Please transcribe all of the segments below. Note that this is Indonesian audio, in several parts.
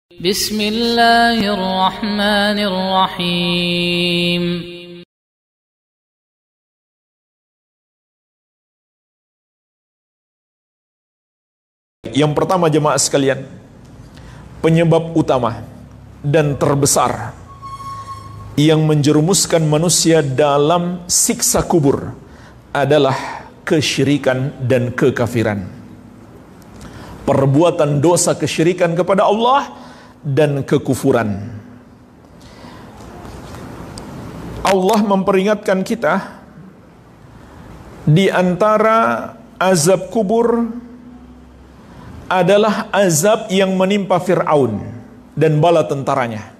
Bismillahirrahmanirrahim. Yang pertama jemaah sekalian, penyebab utama dan terbesar yang menjerumuskan manusia dalam siksa kubur adalah kesyirikan dan kekafiran. Perbuatan dosa kesyirikan kepada Allah dan kekufuran. Allah memperingatkan kita di antara azab kubur adalah azab yang menimpa Fir'aun dan bala tentaranya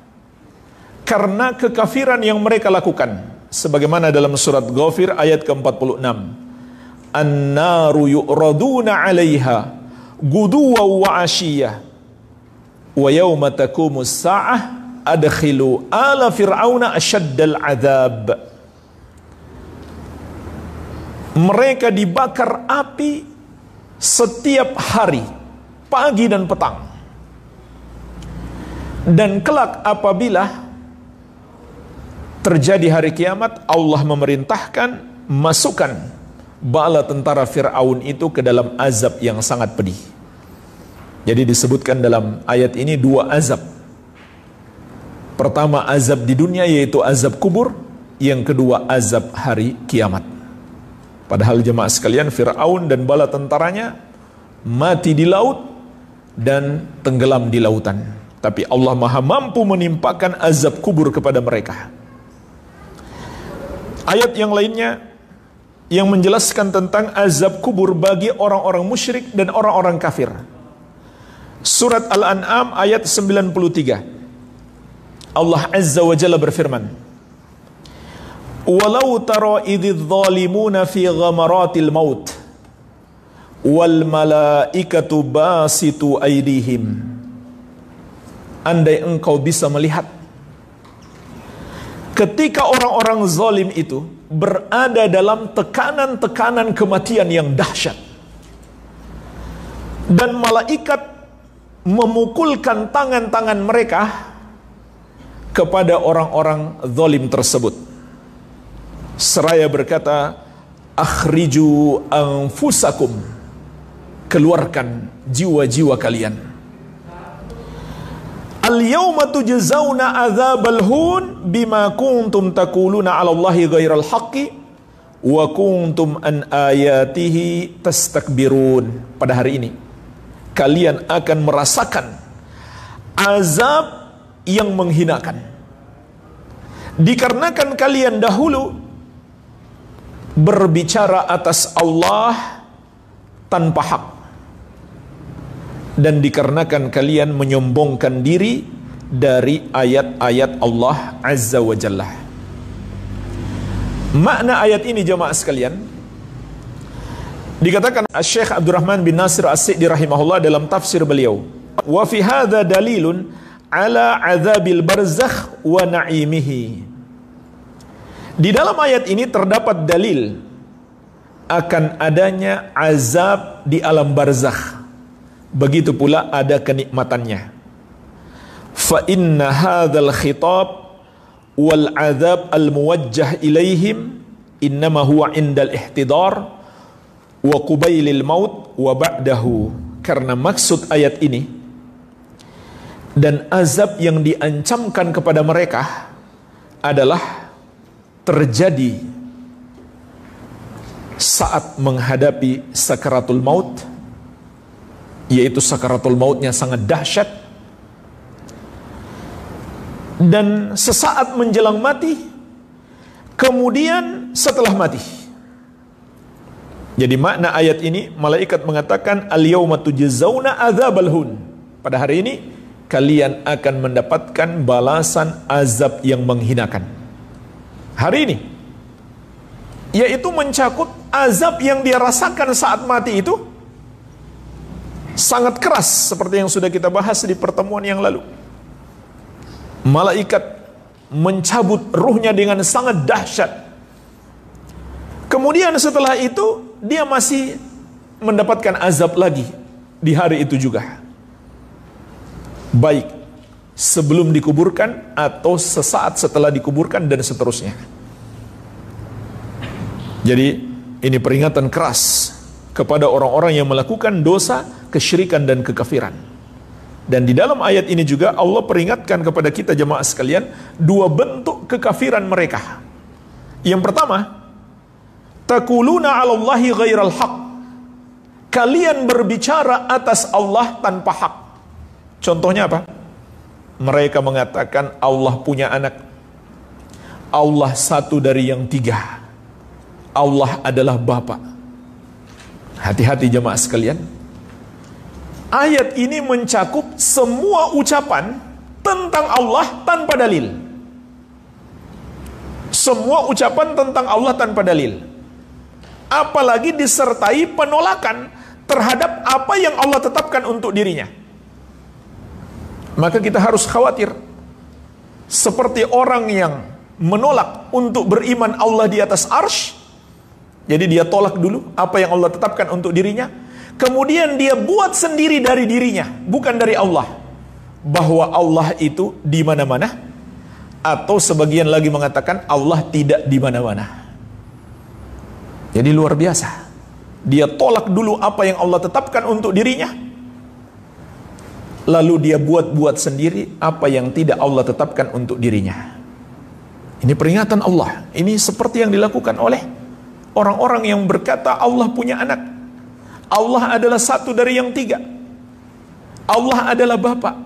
karena kekafiran yang mereka lakukan, sebagaimana dalam surat Ghafir ayat ke-46, an-naru yu'raduna 'alaiha guduwan wa 'ashiyah wa yawma taqumus sa'ah adkhilu ala fir'auna asyaddal 'adzab. Mereka dibakar api setiap hari, pagi dan petang. Dan kelak apabila terjadi hari kiamat, Allah memerintahkan masukkan bala tentara Fir'aun itu ke dalam azab yang sangat pedih. Jadi disebutkan dalam ayat ini dua azab. Pertama azab di dunia, yaitu azab kubur. Yang kedua azab hari kiamat. Padahal jemaah sekalian, Fir'aun dan bala tentaranya mati di laut dan tenggelam di lautan. Tapi Allah maha mampu menimpakan azab kubur kepada mereka. Ayat yang lainnya yang menjelaskan tentang azab kubur bagi orang-orang musyrik dan orang-orang kafir. Surat Al-An'am ayat 93. Allah Azza wa Jalla berfirman, "Walau tara idz zalimuna fi ghamaratil maut wal malaikatu basitu aydihim." Andai engkau bisa melihat ketika orang-orang zalim itu berada dalam tekanan-tekanan kematian yang dahsyat dan malaikat memukulkan tangan-tangan mereka kepada orang-orang zalim tersebut, seraya berkata, akhriju anfusakum, keluarkan jiwa-jiwa kalian. Al-yawma tujzauna adzabal hun bima kuntum taquluna 'ala Allahi ghairal haqqi wa kuntum an ayatihi tastakbirun. Pada hari ini kalian akan merasakan azab yang menghinakan, dikarenakan kalian dahulu berbicara atas Allah tanpa hak, dan dikarenakan kalian menyombongkan diri dari ayat-ayat Allah Azza wa Jalla. Makna ayat ini jemaah sekalian, dikatakan Syekh Abdurrahman bin Nasir As-Sa'di rahimahullah dalam tafsir beliau, wa fi hadza dalilun ala azabil barzakh wa na'imihi. Di dalam ayat ini terdapat dalil akan adanya azab di alam barzakh. Begitu pula ada kenikmatannya. Fa inna hadzal khitab wal azab al muwajjah ilaihim innama huwa indal ihtidar wa qubailil maut wa ba'dahu. Karena maksud ayat ini dan azab yang diancamkan kepada mereka adalah terjadi saat menghadapi sakaratul maut, yaitu sakaratul mautnya sangat dahsyat, dan sesaat menjelang mati, kemudian setelah mati. Jadi makna ayat ini, malaikat mengatakan al-yawma tujzauna adzabal hun, pada hari ini kalian akan mendapatkan balasan azab yang menghinakan. Hari ini, yaitu mencakup azab yang dia rasakan saat mati itu sangat keras, seperti yang sudah kita bahas di pertemuan yang lalu. Malaikat mencabut ruhnya dengan sangat dahsyat. Kemudian setelah itu dia masih mendapatkan azab lagi di hari itu juga. Baik sebelum dikuburkan atau sesaat setelah dikuburkan dan seterusnya. Jadi ini peringatan keras kepada orang-orang yang melakukan dosa, kesyirikan dan kekafiran. Dan di dalam ayat ini juga Allah peringatkan kepada kita jemaah sekalian dua bentuk kekafiran mereka. Yang pertama, taquluna 'alallahi ghairal haq. Kalian berbicara atas Allah tanpa hak. Contohnya apa? Mereka mengatakan Allah punya anak. Allah satu dari yang tiga. Allah adalah Bapa. Hati-hati jemaah sekalian. Ayat ini mencakup semua ucapan tentang Allah tanpa dalil. Semua ucapan tentang Allah tanpa dalil. Apalagi disertai penolakan terhadap apa yang Allah tetapkan untuk dirinya. Maka kita harus khawatir. Seperti orang yang menolak untuk beriman Allah di atas arsy. Jadi dia tolak dulu apa yang Allah tetapkan untuk dirinya. Kemudian dia buat sendiri dari dirinya, bukan dari Allah. Bahwa Allah itu di mana-mana. Atau sebagian lagi mengatakan Allah tidak di mana-mana. Jadi luar biasa. Dia tolak dulu apa yang Allah tetapkan untuk dirinya. Lalu dia buat-buat sendiri apa yang tidak Allah tetapkan untuk dirinya. Ini peringatan Allah. Ini seperti yang dilakukan oleh orang-orang yang berkata Allah punya anak. Allah adalah satu dari yang tiga. Allah adalah Bapa.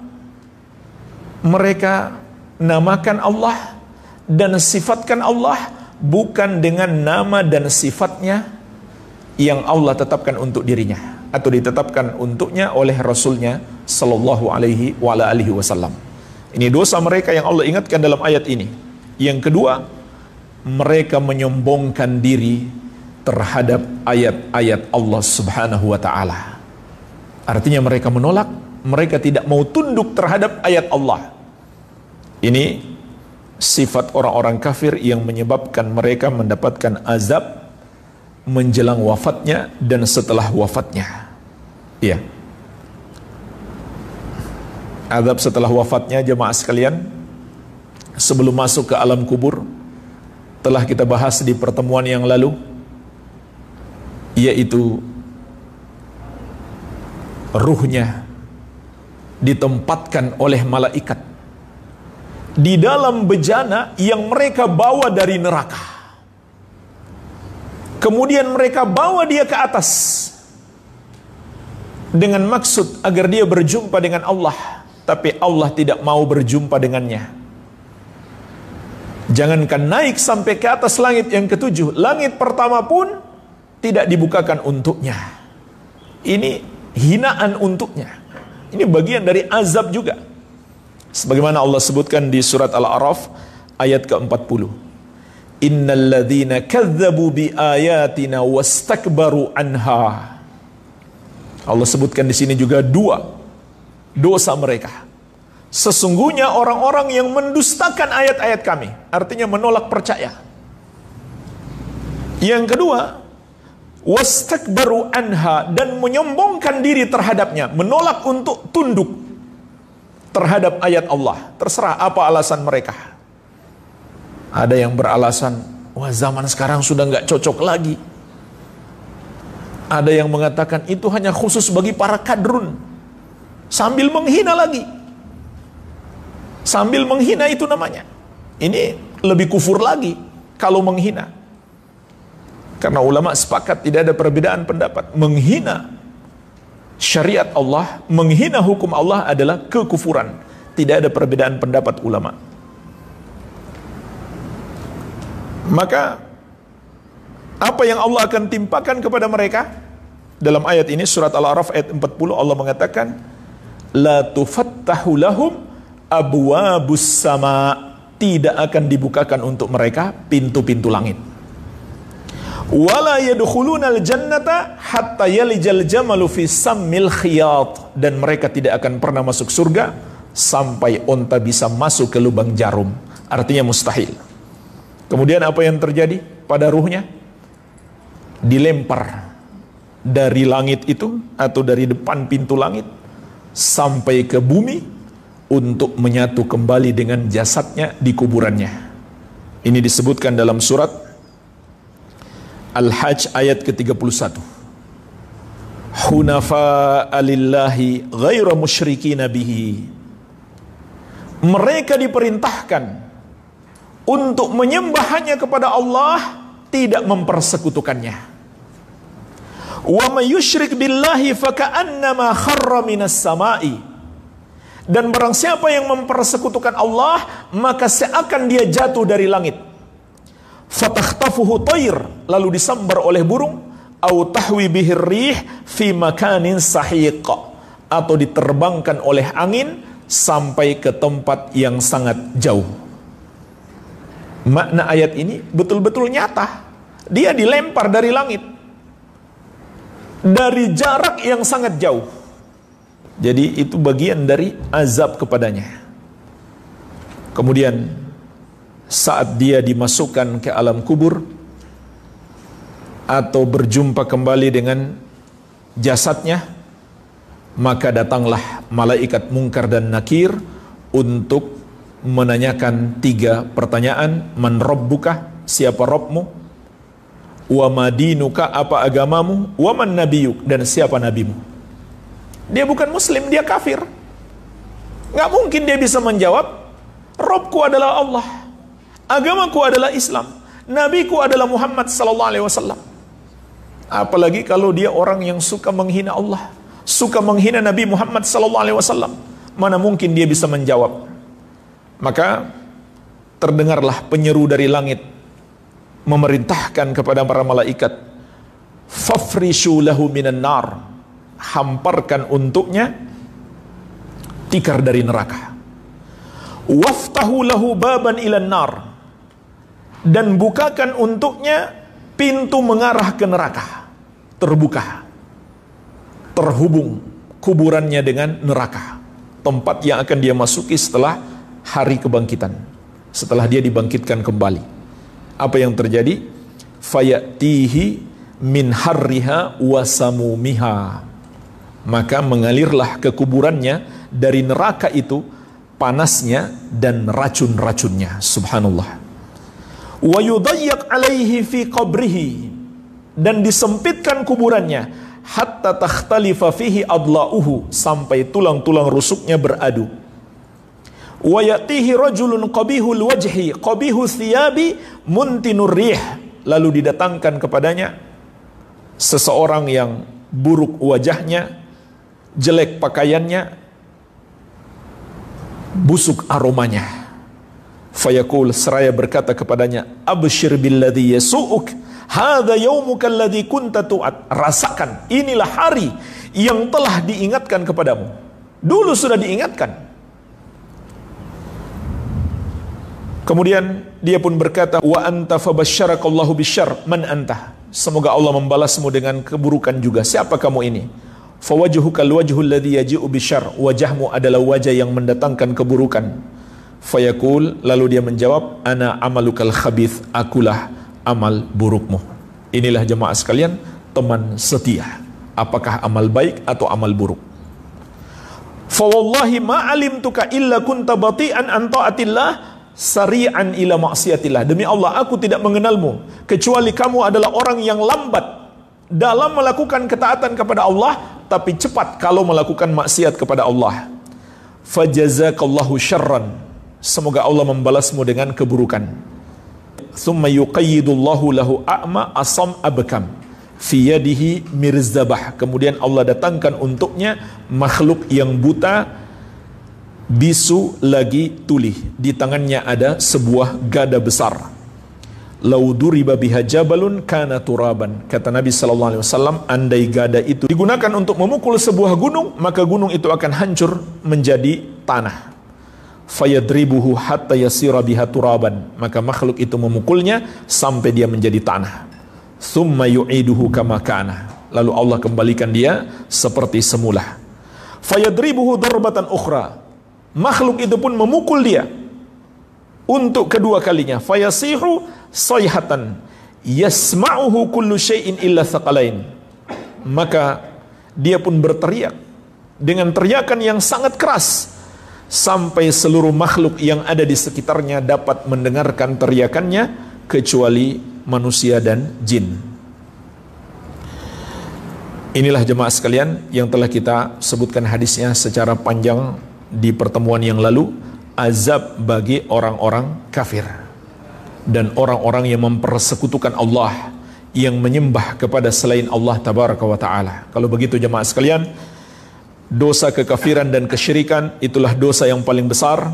Mereka namakan Allah dan sifatkan Allah bukan dengan nama dan sifatnya yang Allah tetapkan untuk dirinya atau ditetapkan untuknya oleh Rasulnya Sallallahu Alaihi Wasallam. Ini dosa mereka yang Allah ingatkan dalam ayat ini. Yang kedua, mereka menyombongkan diri terhadap ayat-ayat Allah Subhanahu wa Ta'ala. Artinya mereka menolak, mereka tidak mau tunduk terhadap ayat Allah. Ini sifat orang-orang kafir yang menyebabkan mereka mendapatkan azab menjelang wafatnya dan setelah wafatnya. Iya. Azab setelah wafatnya jemaah sekalian, sebelum masuk ke alam kubur, telah kita bahas di pertemuan yang lalu, yaitu ruhnya ditempatkan oleh malaikat di dalam bejana yang mereka bawa dari neraka. Kemudian mereka bawa dia ke atas dengan maksud agar dia berjumpa dengan Allah, tapi Allah tidak mau berjumpa dengannya. Jangankan naik sampai ke atas langit yang ketujuh, langit pertama pun tidak dibukakan untuknya. Ini hinaan untuknya. Ini bagian dari azab juga. Sebagaimana Allah sebutkan di surat Al-A'raf ayat ke-40. Innal ladzina kadzdzabu bi ayatina wastakbaru anha. Allah sebutkan di sini juga dua dosa mereka. Sesungguhnya orang-orang yang mendustakan ayat-ayat kami, artinya menolak percaya. Yang kedua, wastakbaru anha, dan menyombongkan diri terhadapnya, menolak untuk tunduk terhadap ayat Allah. Terserah apa alasan mereka. Ada yang beralasan, wah zaman sekarang sudah nggak cocok lagi. Ada yang mengatakan itu hanya khusus bagi para kadrun. Sambil menghina lagi. Sambil menghina itu namanya. Ini lebih kufur lagi kalau menghina. Karena ulama sepakat tidak ada perbedaan pendapat. Menghina syariat Allah, menghina hukum Allah adalah kekufuran. Tidak ada perbedaan pendapat ulama. Maka apa yang Allah akan timpakan kepada mereka? Dalam ayat ini surat Al-A'raf ayat 40 Allah mengatakan la tufattahu lahum abwabus sama, tidak akan dibukakan untuk mereka pintu-pintu langit. Wala yadkhulunal jannata hatta yalijal jamalu fi sammil khiyat, dan mereka tidak akan pernah masuk surga sampai onta bisa masuk ke lubang jarum. Artinya mustahil. Kemudian apa yang terjadi pada ruhnya? Dilempar dari langit itu atau dari depan pintu langit sampai ke bumi untuk menyatu kembali dengan jasadnya di kuburannya. Ini disebutkan dalam surat Al-Hajj ayat ke-31. Hunafa'a lillahi ghaira musyrikina bihi. Mereka diperintahkan untuk menyembah hanya kepada Allah, tidak mempersekutukannya. Wa may yusyrik billahi faka'annama kharra minas sama'i. Dan barang siapa yang mempersekutukan Allah, maka seakan dia jatuh dari langit. Fatakhtafuhu tayr, lalu disambar oleh burung, au tahwi bihir rih fi makanin sahiq, atau diterbangkan oleh angin sampai ke tempat yang sangat jauh. Makna ayat ini betul-betul nyata. Dia dilempar dari langit dari jarak yang sangat jauh. Jadi itu bagian dari azab kepadanya. Kemudian saat dia dimasukkan ke alam kubur atau berjumpa kembali dengan jasadnya, maka datanglah malaikat Munkar dan Nakir untuk menanyakan 3 pertanyaan. Man rabbuka, siapa Rabbmu? Wa madinuka, apa agamamu? Wa man nabiyuk, dan siapa nabimu? Dia bukan muslim, dia kafir. Nggak mungkin dia bisa menjawab, Rabbku adalah Allah, agamaku adalah Islam, nabiku adalah Muhammad sallallahu alaihi wasallam. Apalagi kalau dia orang yang suka menghina Allah, suka menghina Nabi Muhammad sallallahu alaihi wasallam, mana mungkin dia bisa menjawab? Maka terdengarlah penyeru dari langit memerintahkan kepada para malaikat, fafrishu lahu minan nar, hamparkan untuknya tikar dari neraka. Waftahu lahu baban ilan nar, dan bukakan untuknya pintu mengarah ke neraka. Terbuka, terhubung kuburannya dengan neraka, tempat yang akan dia masuki setelah hari kebangkitan, setelah dia dibangkitkan kembali. Apa yang terjadi? Fayatihi min harriha wa samumiha, maka mengalirlah ke kuburannya dari neraka itu panasnya dan racun-racunnya. Subhanallah. Wa yudayyak alaihi fi qabrihi, dan disempitkan kuburannya hatta takhtalifa fihi adla'uhu, sampai tulang-tulang rusuknya beradu. Wa yatihi rajulun qabihul wajhi qabihu thiyabi muntinur rih, lalu didatangkan kepadanya seseorang yang buruk wajahnya, jelek pakaiannya, busuk aromanya. Fayaqul, seraya berkata kepadanya, abshir billadhi yasu'uk, hadha yawmuka alladhi kunta tu'ad. Rasakan, inilah hari yang telah diingatkan kepadamu. Dulu sudah diingatkan. Kemudian dia pun berkata, wa anta fabasyarakallahu bisyarr, man anta, semoga Allah membalasmu dengan keburukan juga. Siapa kamu ini? Fawajhukal wajhul ladzi yaji'u bisyarr, wajahmu adalah wajah yang mendatangkan keburukan. Fayaqul, lalu dia menjawab, ana amalukal khabith, akulah amal burukmu. Inilah jemaah sekalian teman setia, apakah amal baik atau amal buruk. Fa wallahi ma alimtuka illa kunta bati'an an ta'atillah sari'an ila maksiatillah. Demi Allah, aku tidak mengenalmu kecuali kamu adalah orang yang lambat dalam melakukan ketaatan kepada Allah, tapi cepat kalau melakukan maksiat kepada Allah. Fajazakallahu syarran, semoga Allah membalasmu dengan keburukan. Thumma yuqayyidullahu lahu a'ma asam abkam fi yadihi mirzabah, kemudian Allah datangkan untuknya makhluk yang buta, bisu lagi tuli, di tangannya ada sebuah gada besar. Lauduriba biha jabalun kana turaban, kata Nabi sallallahu alaihi wasallam, andai gada itu digunakan untuk memukul sebuah gunung, maka gunung itu akan hancur menjadi tanah. Fayadribuhu hatta yasira biha turaban, maka makhluk itu memukulnya sampai dia menjadi tanah. Thumma yu'iduhu kama kana, lalu Allah kembalikan dia seperti semula. Fayadribuhu darbatan ukhra, makhluk itu pun memukul dia untuk kedua kalinya. Fayasihu sayhatan yasma'uhu kullu syai'in illa thaqalain, maka dia pun berteriak dengan teriakan yang sangat keras sampai seluruh makhluk yang ada di sekitarnya dapat mendengarkan teriakannya kecuali manusia dan jin. Inilah jemaah sekalian yang telah kita sebutkan hadisnya secara panjang di pertemuan yang lalu, azab bagi orang-orang kafir dan orang-orang yang mempersekutukan Allah, yang menyembah kepada selain Allah tabaraka wa ta'ala. Kalau begitu jemaah sekalian, dosa kekafiran dan kesyirikan itulah dosa yang paling besar,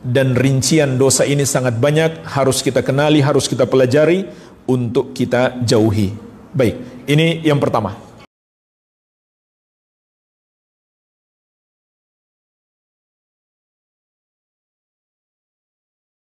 dan rincian dosa ini sangat banyak, harus kita kenali, harus kita pelajari untuk kita jauhi. Baik, ini yang pertama.